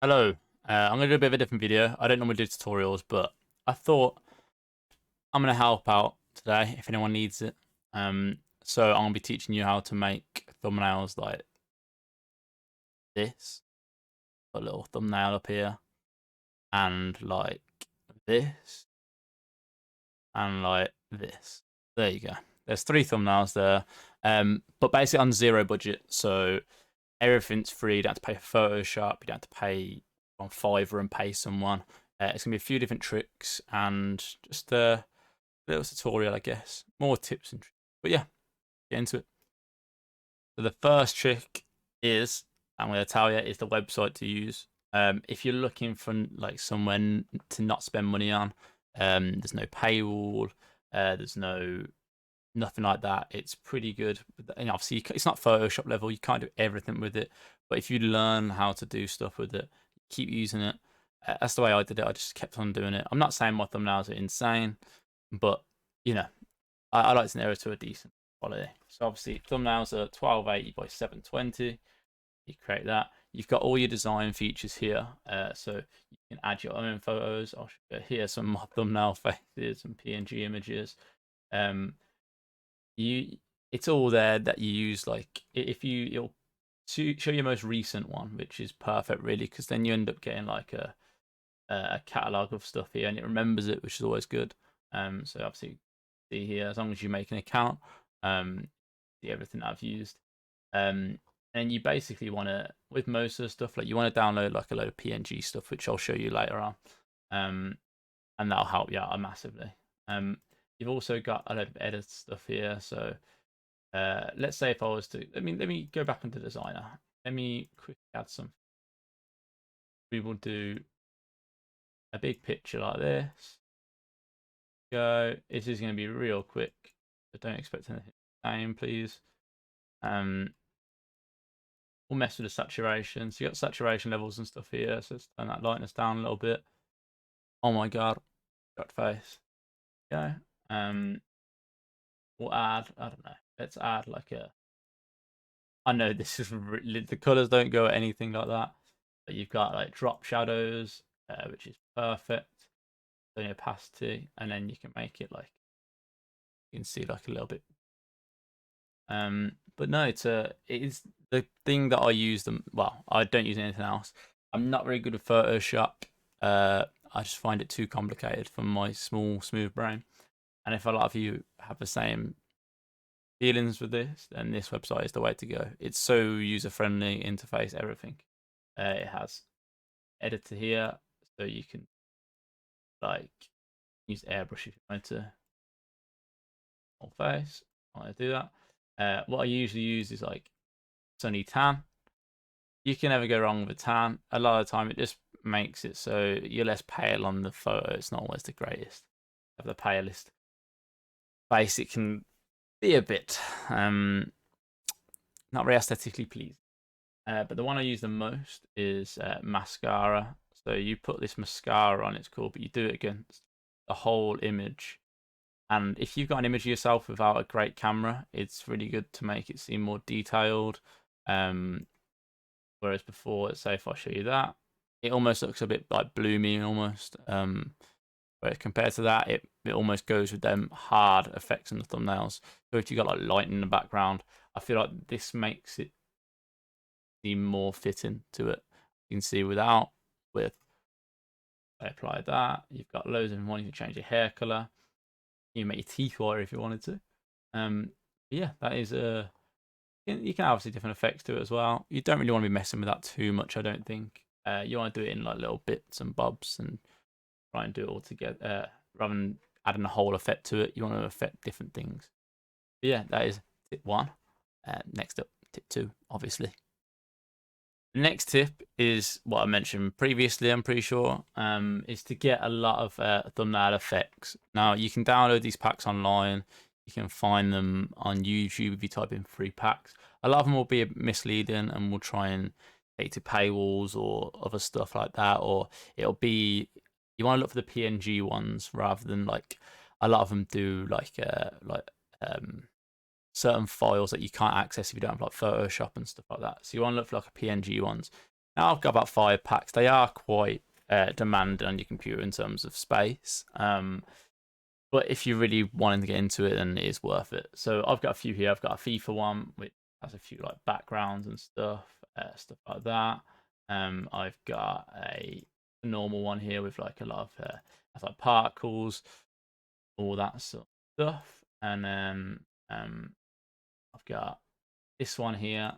Hello, I'm going to do a bit of a different video. I don't normally do tutorials, but I thought I'm going to help out today if anyone needs it. So I'm going to be teaching you how to make thumbnails like this. Put a little thumbnail up here, and like this, and like this. There you go. There's three thumbnails there, but basically on zero budget, so everything's free. You don't have to pay for Photoshop. You don't have to pay on Fiverr and pay someone. It's gonna be a few different tricks and just a little tutorial, I guess. More tips and tricks. But yeah, get into it. So the first trick is, I'm gonna tell you, is the website to use. If you're looking for like somewhere to not spend money on, there's no paywall. There's nothing like that. It's pretty good. And obviously, it's not Photoshop level. You can't do everything with it. But if you learn how to do stuff with it, keep using it. That's the way I did it. I just kept on doing it. I'm not saying my thumbnails are insane, but you know, I like to narrow to a decent quality. So obviously, thumbnails are 1280 by 720. You create that. You've got all your design features here, so you can add your own photos. I'll show you here some thumbnail faces and PNG images. Um, you it's all there that you use. Like if it'll show your most recent one, which is perfect really, because then you end up getting like a catalog of stuff here and it remembers it, which is always good. So obviously see here, as long as you make an account, see everything that I've used. And you basically want to, with most of the stuff, like you want to download like a load of PNG stuff, which I'll show you later on. And that'll help you out massively. You've also got a lot of edit stuff here. So let's say if I was to, let me go back into Designer. Let me quickly add some. We will do a big picture like this. Go. This is going to be real quick, but don't expect anything same, please. We'll mess with the saturation. So you got saturation levels and stuff here. So let's turn that lightness down a little bit. Oh my god, got face. Yeah. We'll add. I don't know. Let's add like a. I know this is the colors don't go at anything like that, but you've got like drop shadows, which is perfect. The opacity, and then you can make it like you can see like a little bit. But no, it is the thing that I use them. Well, I don't use anything else. I'm not very good with Photoshop. I just find it too complicated for my small, smooth brain. And if a lot of you have the same feelings with this, then this website is the way to go. It's so user friendly, interface, everything. It has editor here, so you can like use airbrush if you want to. Whole face. I do that. What I usually use is like Sunny Tan. You can never go wrong with a tan. A lot of the time, it just makes it so you're less pale on the photo. It's not always the greatest of the palest face. It can be a bit not very aesthetically pleasing. But the one I use the most is mascara. So you put this mascara on, it's cool, but you do it against the whole image. And if you've got an image of yourself without a great camera, it's really good to make it seem more detailed. Whereas before, let's say if I show you that, it almost looks a bit like bloomy almost. Whereas compared to that, it almost goes with them hard effects in the thumbnails. So if you got like light in the background, I feel like this makes it seem more fitting to it. You can see without, with. I apply that. You've got loads of wanting to change your hair color. You make your teeth whiter if you wanted to. Yeah, that is a. You can obviously different effects to it as well. You don't really want to be messing with that too much, I don't think. You want to do it in like little bits and bobs and try and do it all together rather than adding a whole effect to it. You want to affect different things. But yeah, that is tip one. Next up, tip two, obviously. The next tip is what I mentioned previously, I'm pretty sure, is to get a lot of thumbnail effects. Now, you can download these packs online. You can find them on YouTube if you type in free packs. A lot of them will be misleading and will try and take to paywalls or other stuff like that. Or it'll be, you want to look for the PNG ones rather than like, a lot of them do certain files that you can't access if you don't have like Photoshop and stuff like that. So you want to look for like a PNG ones. Now I've got about 5 packs. They are quite demanding on your computer in terms of space. But if you really wanting to get into it, then it is worth it. So I've got a few here. I've got a FIFA one, which has a few like backgrounds and stuff, stuff like that. I've got a normal one here with like a lot of like particles, all that sort of stuff. And then I've got this one here.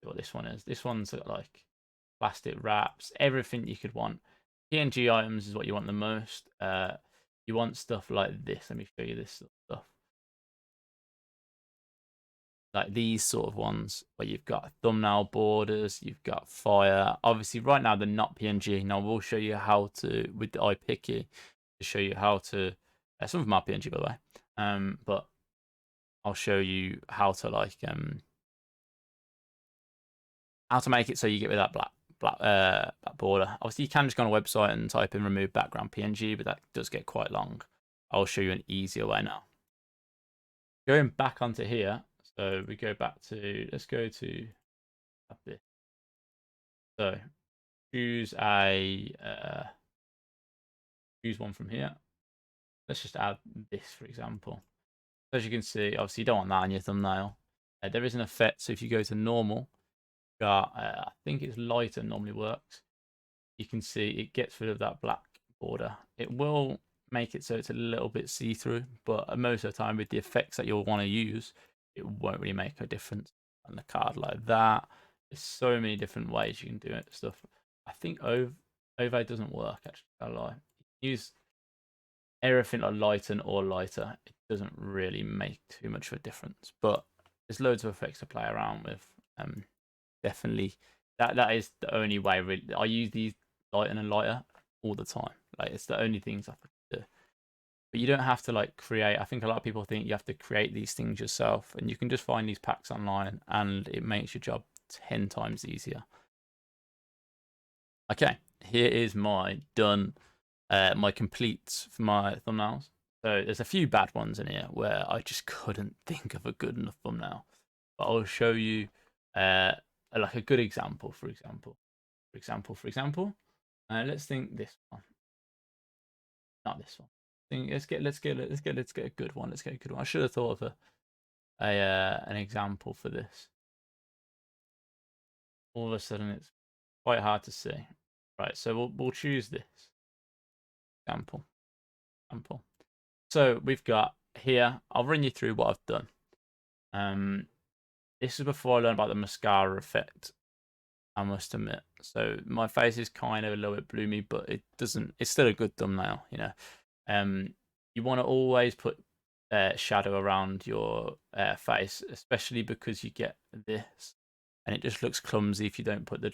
What this one is? This one's got like plastic wraps, everything you could want. PNG items is what you want the most. You want stuff like this. Let me show you this stuff. Like these sort of ones where you've got thumbnail borders, you've got fire. Obviously, right now they're not PNG. Now we'll show you how to with the iPicky to show you how to. Some of them are PNG by the way. But I'll show you how to like how to make it so you get rid of that black border. Obviously, you can just go on a website and type in remove background PNG, but that does get quite long. I'll show you an easier way now. Going back onto here, so we go back to, let's go to this. So choose choose one from here. Let's just add this, for example. As you can see, obviously you don't want that on your thumbnail. There is an effect, so if you go to normal, got I think it's lighter normally works. You can see it gets rid of that black border. It will make it so it's a little bit see-through, but most of the time with the effects that you'll want to use, it won't really make a difference on the card like that. There's so many different ways you can do it. Stuff. I think Ove doesn't work actually. I lie. Use everything like lighten or lighter. It doesn't really make too much of a difference, but there's loads of effects to play around with. Definitely, that is the only way. Really, I use these lighter and lighter all the time. Like it's the only things I can do. But you don't have to like create. I think a lot of people think you have to create these things yourself, and you can just find these packs online, and it makes your job 10 times easier. Okay, here is my done, my complete for my thumbnails. So there's a few bad ones in here where I just couldn't think of a good enough thumbnail. But I'll show you like a good example, for example. Let's think this one. Not this one. Let's get a good one. Let's get a good one. I should have thought of an example for this. All of a sudden, it's quite hard to see. Right, so we'll choose this example. So we've got here. I'll run you through what I've done. This is before I learned about the mascara effect, I must admit. So my face is kind of a little bit bloomy, but it doesn't. It's still a good thumbnail, you know. You want to always put shadow around your face, especially because you get this, and it just looks clumsy if you don't put the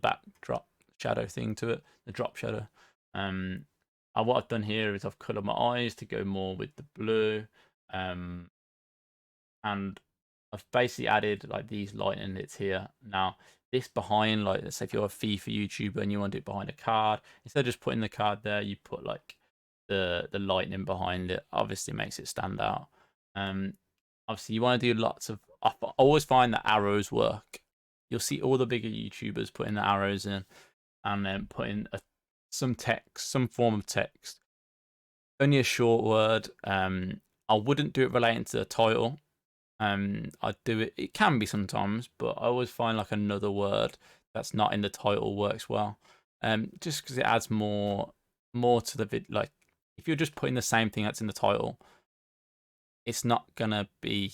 backdrop shadow thing to it, the drop shadow. What I've done here is I've colored my eyes to go more with the blue, and I've basically added like these lightning bits here. Now this behind, like let's say if you're a FIFA YouTuber and you want to do it behind a card, instead of just putting the card there, you put like the lightning behind it. Obviously makes it stand out. Obviously you want to do lots of. I always find that arrows work. You'll see all the bigger YouTubers putting the arrows in, and then putting some text, some form of text. Only a short word. I wouldn't do it relating to the title. I'd do it. It can be sometimes, but I always find like another word that's not in the title works well. Just because it adds more to the vid. Like if you're just putting the same thing that's in the title, it's not gonna be.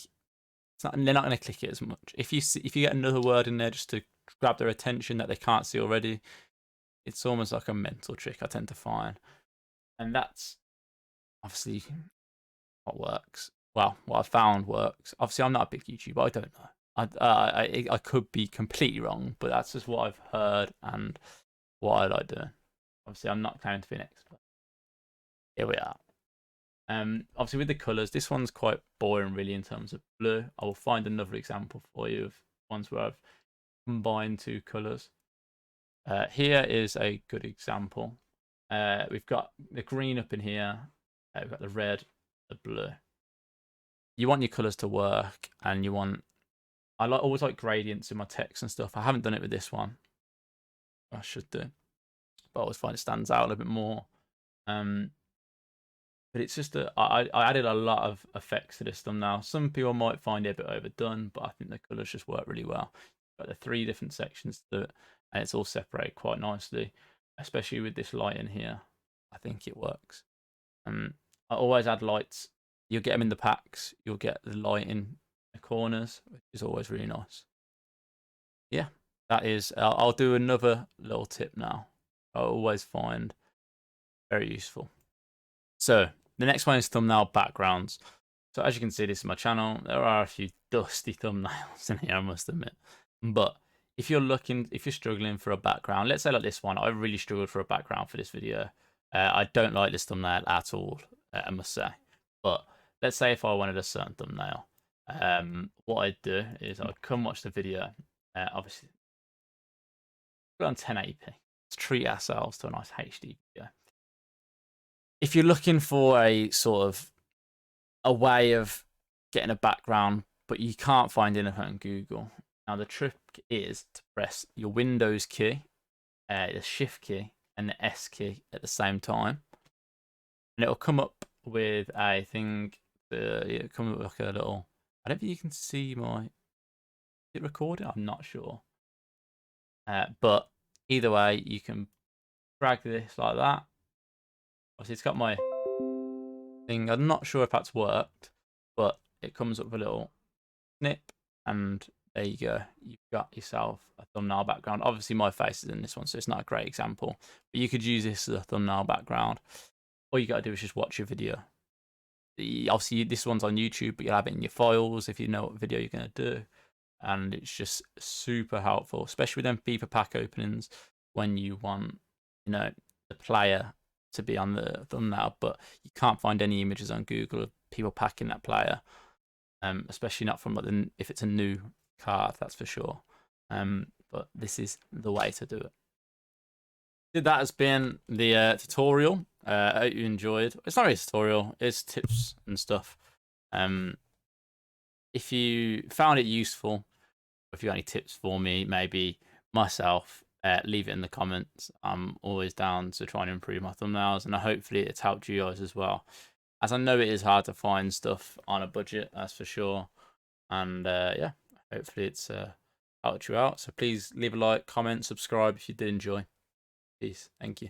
It's not. They're not gonna click it as much. If you get another word in there just to grab their attention that they can't see already, it's almost like a mental trick. I tend to find, and that's obviously what works. Well, what I found works. Obviously, I'm not a big YouTuber. I don't know. I could be completely wrong, but that's just what I've heard and what I like doing. Obviously, I'm not claiming to be an expert. Here we are. Obviously with the colours, this one's quite boring really in terms of blue. I will find another example for you of ones where I've combined two colours. Here is a good example. We've got the green up in here. We've got the red, the blue. You want your colours to work, and you want I always like gradients in my text and stuff. I haven't done it with this one. I should do, but I always find it stands out a little bit more. But it's just I added a lot of effects to this thumbnail. Some people might find it a bit overdone, but I think the colours just work really well. Got the 3 different sections to it, and it's all separated quite nicely, especially with this light in here. I think it works. I always add lights. You'll get them in the packs. You'll get the light in the corners, which is always really nice. Yeah, that is. I'll do another little tip now. I always find very useful. So the next one is thumbnail backgrounds. So as you can see, this is my channel. There are a few dusty thumbnails in here, I must admit. But if you're struggling for a background, let's say like this one, I really struggled for a background for this video. I don't like this thumbnail at all, I must say. But let's say if I wanted a certain thumbnail, what I'd do is I'd come watch the video. Obviously, put it on 1080p. Let's treat ourselves to a nice HD video. If you're looking for a sort of a way of getting a background, but you can't find anything on Google, now the trick is to press your Windows key, the Shift key, and the S key at the same time, and it'll come up with a thing. It'll come up with like a little. I don't think you can see my. Is it recording? I'm not sure. But either way, you can drag this like that. Obviously, it's got my thing. I'm not sure if that's worked, but it comes up with a little snip, and there you go. You've got yourself a thumbnail background. Obviously, my face is in this one, so it's not a great example. But you could use this as a thumbnail background. All you got to do is just watch your video. Obviously, this one's on YouTube, but you'll have it in your files if you know what video you're going to do. And it's just super helpful, especially with them FIFA pack openings when you want, the player to be on the thumbnail, but you can't find any images on Google of people packing that player, especially not from like if it's a new card, that's for sure. But this is the way to do it. That has been the tutorial. I hope you enjoyed. It's not really a tutorial, it's tips and stuff. If you found it useful, if you got any tips for me, maybe myself, leave it in the comments. I'm always down to try and improve my thumbnails, and hopefully it's helped you guys as well, as I know it is hard to find stuff on a budget, that's for sure. And yeah, hopefully it's helped you out. So please leave a like, comment, subscribe if you did enjoy. Peace. Thank you.